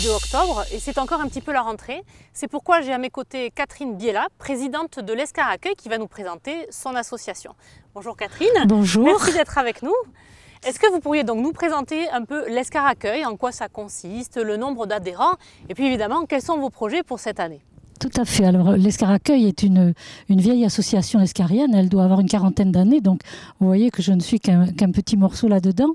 2 octobre et c'est encore un petit peu la rentrée. C'est pourquoi j'ai à mes côtés Catherine Biella, présidente de l'Escar Accueil, qui va nous présenter son association. Bonjour Catherine. Bonjour. Merci d'être avec nous. Est-ce que vous pourriez donc nous présenter un peu l'Escar Accueil, en quoi ça consiste, le nombre d'adhérents et puis évidemment quels sont vos projets pour cette année? Tout à fait. Alors, l'Escar Accueil est une vieille association escarienne. Elle doit avoir une quarantaine d'années. Donc, vous voyez que je ne suis qu'un petit morceau là-dedans.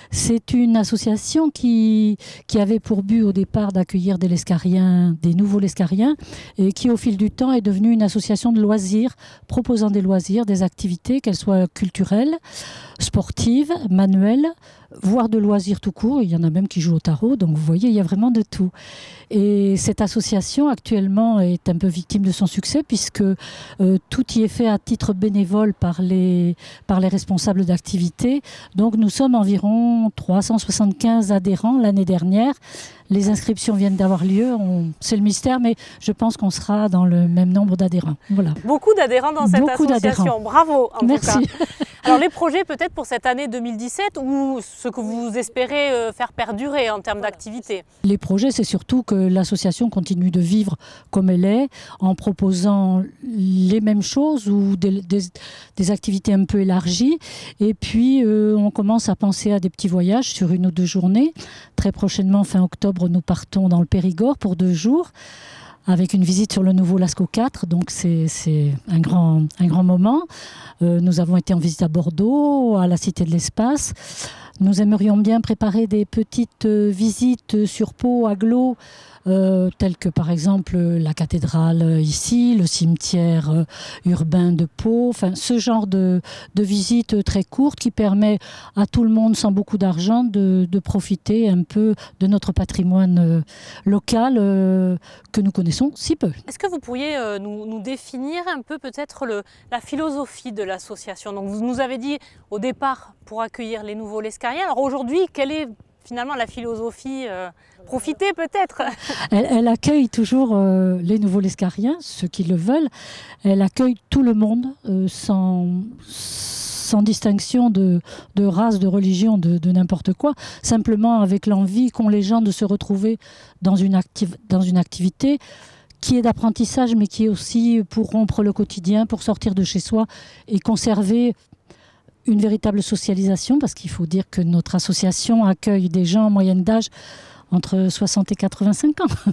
C'est une association qui avait pour but au départ d'accueillir des lescariens, des nouveaux lescariens, et qui au fil du temps est devenue une association de loisirs, proposant des loisirs, des activités, qu'elles soient culturelles, sportives, manuelles, voire de loisirs tout court. Il y en a même qui jouent au tarot. Donc, vous voyez, il y a vraiment de tout. Et cette association, actuellement, est un peu victime de son succès puisque tout y est fait à titre bénévole par les responsables d'activité. Donc, nous sommes environ 375 adhérents l'année dernière. Les inscriptions viennent d'avoir lieu. C'est le mystère, mais je pense qu'on sera dans le même nombre d'adhérents. Voilà. Beaucoup d'adhérents dans cette association. Bravo, en Merci. tout cas. Alors, les projets peut-être pour cette année 2017 ou ce que vous espérez faire perdurer en termes d'activité? Les projets, c'est surtout que l'association continue de vivre comme elle est, en proposant les mêmes choses ou des activités un peu élargies. Et puis, on commence à penser à des petits voyages sur 1 ou 2 journées. Très prochainement, fin octobre, nous partons dans le Périgord pour 2 jours, avec une visite sur le nouveau Lascaux 4, donc c'est un grand moment. Nous avons été en visite à Bordeaux, à la Cité de l'Espace. Nous aimerions bien préparer des petites visites sur Pau, agglo, telles que par exemple la cathédrale ici, le cimetière urbain de Pau, enfin ce genre de visite très courte qui permet à tout le monde sans beaucoup d'argent de profiter un peu de notre patrimoine local que nous connaissons si peu. Est-ce que vous pourriez nous définir un peu peut-être la philosophie de l'association? Donc vous nous avez dit au départ pour accueillir les nouveaux lescariens. Alors aujourd'hui, quelle est finalement la philosophie? Profiter peut-être. Elle accueille toujours les nouveaux lescariens, ceux qui le veulent. Elle accueille tout le monde sans distinction de race, de religion, de n'importe quoi. Simplement avec l'envie qu'ont les gens de se retrouver dans une activité qui est d'apprentissage, mais qui est aussi pour rompre le quotidien, pour sortir de chez soi et conserver une véritable socialisation, parce qu'il faut dire que notre association accueille des gens en moyenne d'âge entre 60 et 85 ans.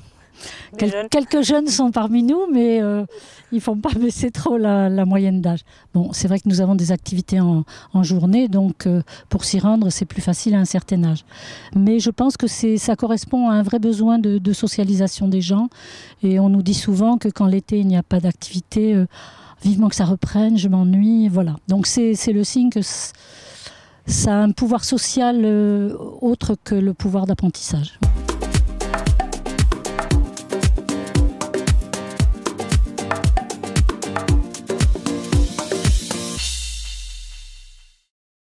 Quelques jeunes sont parmi nous, mais ils ne font pas baisser trop la moyenne d'âge. Bon, c'est vrai que nous avons des activités en journée, donc pour s'y rendre, c'est plus facile à un certain âge. Mais je pense que ça correspond à un vrai besoin de socialisation des gens. Et on nous dit souvent que quand l'été, il n'y a pas d'activité, vivement que ça reprenne, je m'ennuie, voilà. Donc c'est le signe que ça a un pouvoir social autre que le pouvoir d'apprentissage.